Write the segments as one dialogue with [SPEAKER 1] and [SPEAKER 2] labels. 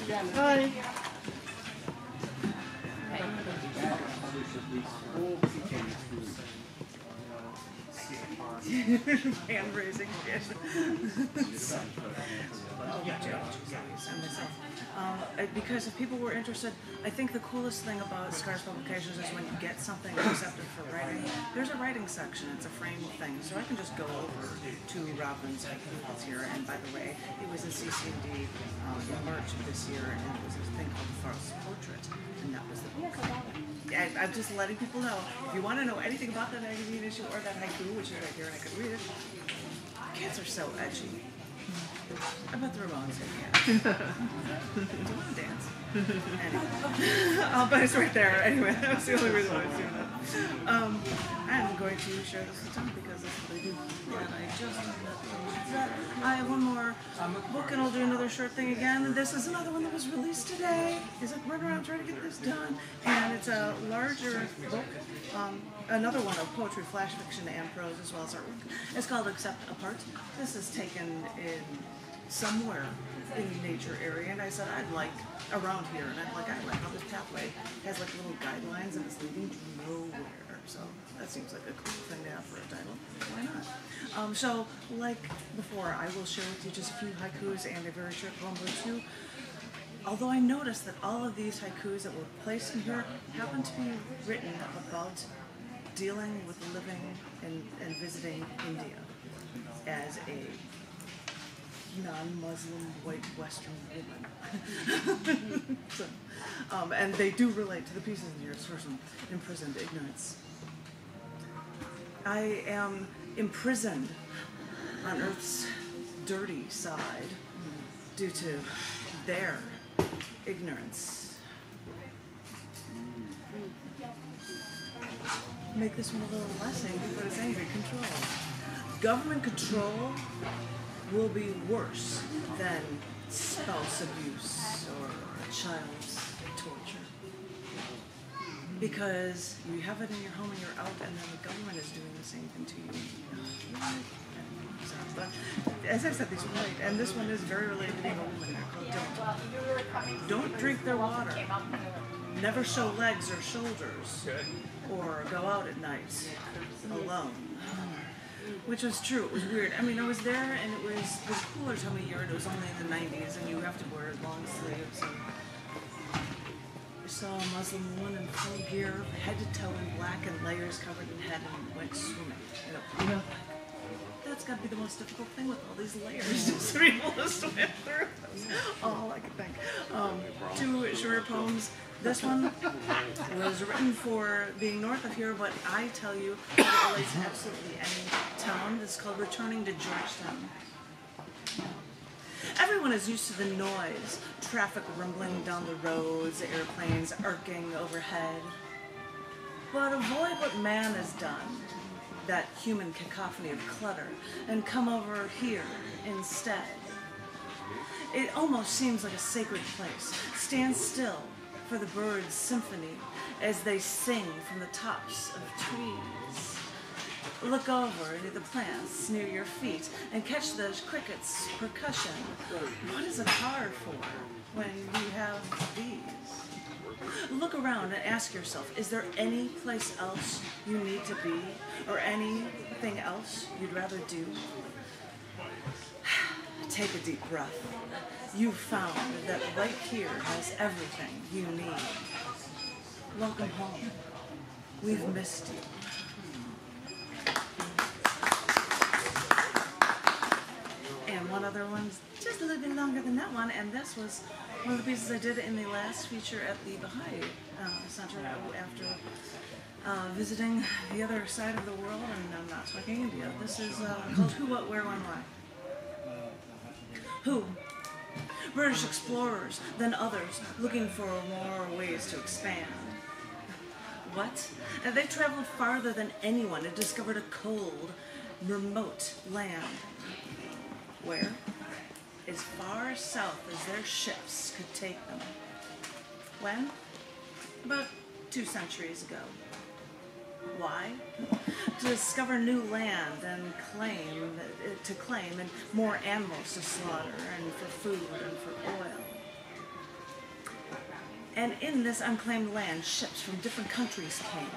[SPEAKER 1] Hi. Hand raising. Because if people were interested, I think the coolest thing about Scars Publications is when you get something accepted for writing. There's a writing section. It's a frame thing, so I can just go over to Robin's haiku that's here. And by the way, it was in CCD in March of this year, and it was a thing called the Farce Portrait, and that was the book. I'm just letting people know, if you want to know anything about that magazine issue or that haiku, which is right here and I could read it, kids are so edgy. I bet the Ramones did, yeah. Do you want to dance? Anyway. But it's right there. Anyway, that's the only reason why I was doing that. I'm going to share this with them because that's what I do. And I just I have one more book and I'll do another short thing again. And this is another one that was released today. Is it running around trying to get this done? And it's a larger book. Another one of poetry, flash fiction, and prose, as well as artwork. It's called Accept Apart. This is taken in somewhere in the nature area, and I said I'd like around here, and I like how this pathway has like little guidelines and it's leading to nowhere. So that seems like a cool thing to have for a title. Why not? So like before, I will share with you just a few haikus and a very short poem or two. Although I noticed that all of these haikus that were placed in here happen to be written about dealing with living and visiting India as a non-Muslim white Western woman. So, and they do relate to the pieces in here for some imprisoned ignorance. I am imprisoned on Earth's dirty side due to their ignorance. Make this one a little less angry, but it's angry control. Government control will be worse than spouse abuse or a child's torture. Because you have it in your home and you're out, and then the government is doing the same thing to you. But as I said, these are right, and this one is very related to being a woman. They're called Don't drink their water. Never show legs or shoulders, or go out at night alone. Which was true. It was weird. I mean, I was there, and it was cooler time of year, and it was only in the 90s, and you have to wear long sleeves. And I saw a Muslim woman in full gear, head to toe in black, and layers covered in head, and went swimming. You know, that's got to be the most difficult thing with all these layers, just to be able to swim through. That's all I could think. Two shorter poems. This one was written for being north of here, but I tell you, it relates to absolutely any town. It's called Returning to Georgetown. Everyone is used to the noise, traffic rumbling down the roads, airplanes arcing overhead. But avoid what man has done, that human cacophony of clutter, and come over here instead. It almost seems like a sacred place. Stand still for the birds' symphony as they sing from the tops of trees. Look over into the plants near your feet and catch the crickets' percussion. What is a car for when you have these? Look around and ask yourself, is there any place else you need to be, or anything else you'd rather do? Take a deep breath. You found that right here has everything you need. Welcome home. We've missed you. And one other one's just a little bit longer than that one, and this was one of the pieces I did in the last feature at the Baha'i Center after visiting the other side of the world, and I'm not talking India. This is called Who, What, Where, When, Why. Who? British explorers, then others, looking for more ways to expand. What? And they traveled farther than anyone and discovered a cold, remote land. Where? As far south as their ships could take them. When? About 2 centuries ago. Why? To discover new land and claim and more animals to slaughter and for food and for oil. And in this unclaimed land, ships from different countries came.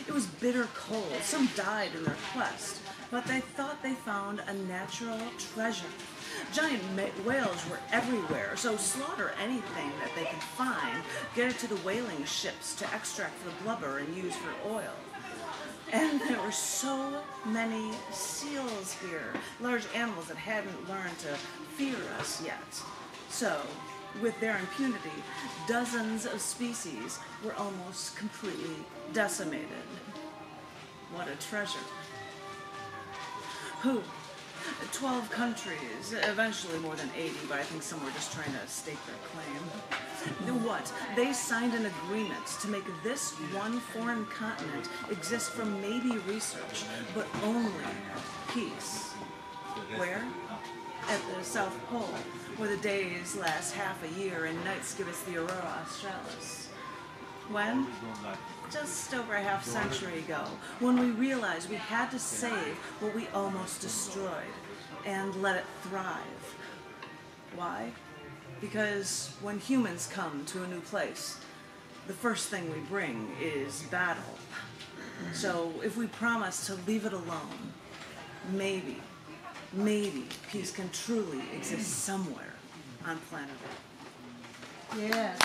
[SPEAKER 1] It was bitter cold. Some died in their quest, but they thought they found a natural treasure. Giant whales were everywhere, so slaughter anything that they could find, get it to the whaling ships to extract the blubber and use for oil. And there were so many seals here, large animals that hadn't learned to fear us yet. So, with their impunity, dozens of species were almost completely decimated. What a treasure. Who? 12 countries, eventually more than 80, but I think some were just trying to stake their claim. What? They signed an agreement to make this one foreign continent exist for maybe research, but only peace. Where? At the South Pole, where the days last half a year and nights give us the aurora australis. When? Just over a half century ago, when we realized we had to save what we almost destroyed and let it thrive. Why? Because when humans come to a new place, the first thing we bring is battle. So if we promise to leave it alone, maybe peace can truly exist somewhere on planet Earth.
[SPEAKER 2] Yes.